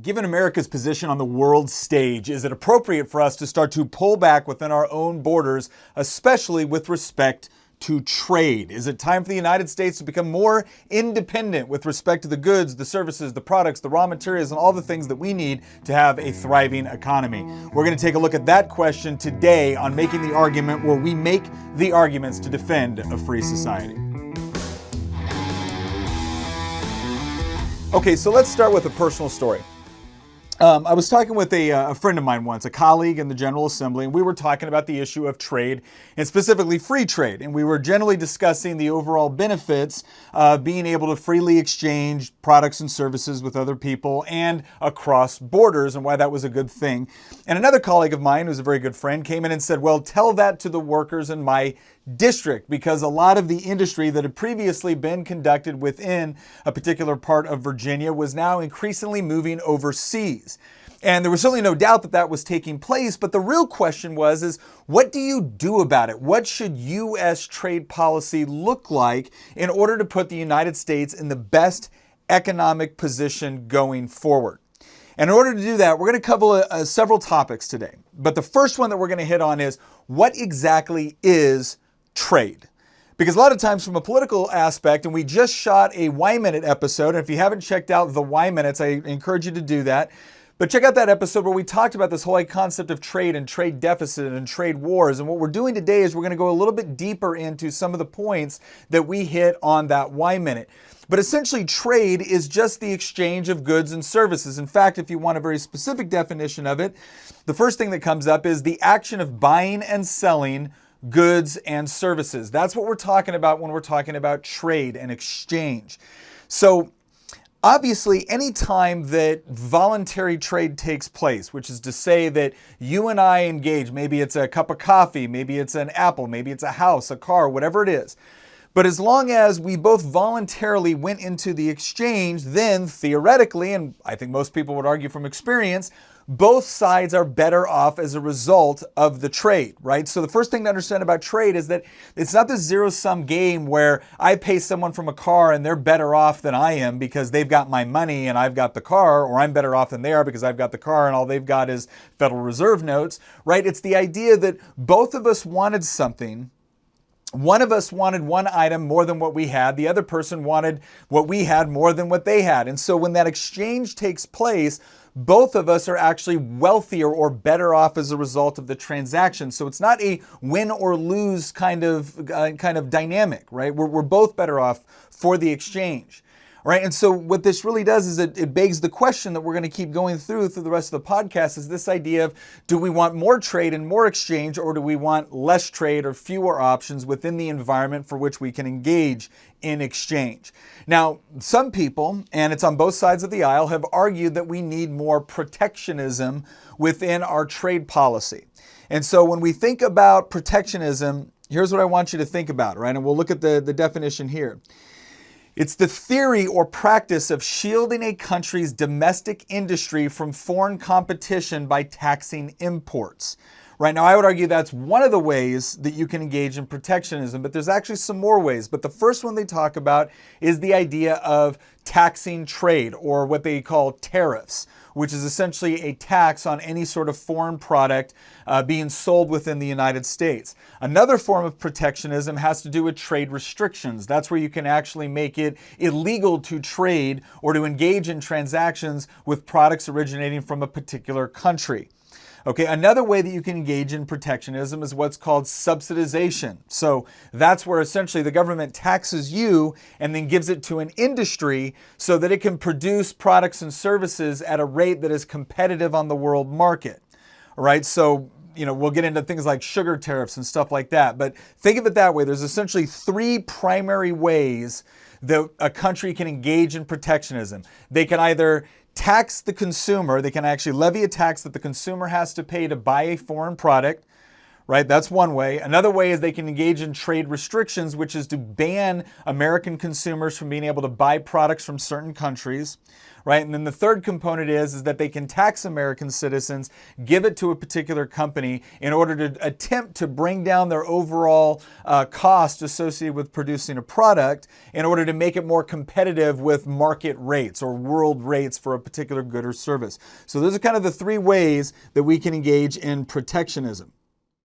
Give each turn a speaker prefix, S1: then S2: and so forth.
S1: Given America's position on the world stage, is it appropriate for us to start to pull back within our own borders, especially with respect to trade? Is it time for the United States to become more independent with respect to the goods, the services, the products, the raw materials, and all the things that we need to have a thriving economy? We're going to take a look at that question today on Making the Argument, where we make the arguments to defend a free society. Okay, so let's start with a personal story. I was talking with a friend of mine once, a colleague in the General Assembly, and we were talking about the issue of trade, and specifically free trade. And we were generally discussing the overall benefits of being able to freely exchange products and services with other people and across borders, and why that was a good thing. And another colleague of mine, who's a very good friend, came in and said, well, tell that to the workers in my district, because a lot of the industry that had previously been conducted within a particular part of Virginia was now increasingly moving overseas. And there was certainly no doubt that that was taking place, but the real question is what do you do about it? What should U.S. trade policy look like in order to put the United States in the best economic position going forward? And in order to do that, we're going to cover several topics today. But the first one that we're going to hit on is, what exactly is trade? Because a lot of times from a political aspect, and we just shot a Y Minute episode, and if you haven't checked out the Y Minutes, I encourage you to do that. But check out that episode where we talked about this whole concept of trade and trade deficit and trade wars. And what we're doing today is we're going to go a little bit deeper into some of the points that we hit on that Y Minute. But essentially, trade is just the exchange of goods and services. In fact, if you want a very specific definition of it, the first thing that comes up is the action of buying and selling goods and services. That's what we're talking about when we're talking about trade and exchange. So obviously, any time that voluntary trade takes place, which is to say that you and I engage, maybe it's a cup of coffee, maybe it's an apple, maybe it's a house, a car, whatever it is. But as long as we both voluntarily went into the exchange, then theoretically, and I think most people would argue from experience, both sides are better off as a result of the trade, right? So the first thing to understand about trade is that it's not this zero-sum game where I pay someone from a car and they're better off than I am because they've got my money and I've got the car, or I'm better off than they are because I've got the car and all they've got is Federal Reserve notes, right? It's the idea that both of us wanted something. One of us wanted one item more than what we had. The other person wanted what we had more than what they had. And so when that exchange takes place, both of us are actually wealthier or better off as a result of the transaction. So it's not a win or lose kind of dynamic, right? We're both better off for the exchange. Right, and so what this really does is it begs the question that we're going to keep going through the rest of the podcast, is this idea of, do we want more trade and more exchange, or do we want less trade or fewer options within the environment for which we can engage in exchange? Now, some people, and it's on both sides of the aisle, have argued that we need more protectionism within our trade policy. And so when we think about protectionism, here's what I want you to think about, right? And we'll look at the definition here. It's the theory or practice of shielding a country's domestic industry from foreign competition by taxing imports. Right now, I would argue that's one of the ways that you can engage in protectionism, but there's actually some more ways. But the first one they talk about is the idea of taxing trade, or what they call tariffs, which is essentially a tax on any sort of foreign product being sold within the United States. Another form of protectionism has to do with trade restrictions. That's where you can actually make it illegal to trade or to engage in transactions with products originating from a particular country. Okay, another way that you can engage in protectionism is what's called subsidization. So that's where essentially the government taxes you and then gives it to an industry so that it can produce products and services at a rate that is competitive on the world market. All right, so we'll get into things like sugar tariffs and stuff like that. But think of it that way. There's essentially three primary ways that a country can engage in protectionism. They can either tax the consumer. They can actually levy a tax that the consumer has to pay to buy a foreign product, right? That's one way. Another way is they can engage in trade restrictions, which is to ban American consumers from being able to buy products from certain countries, right? And then the third component is that they can tax American citizens, give it to a particular company in order to attempt to bring down their overall cost associated with producing a product in order to make it more competitive with market rates or world rates for a particular good or service. So those are kind of the three ways that we can engage in protectionism.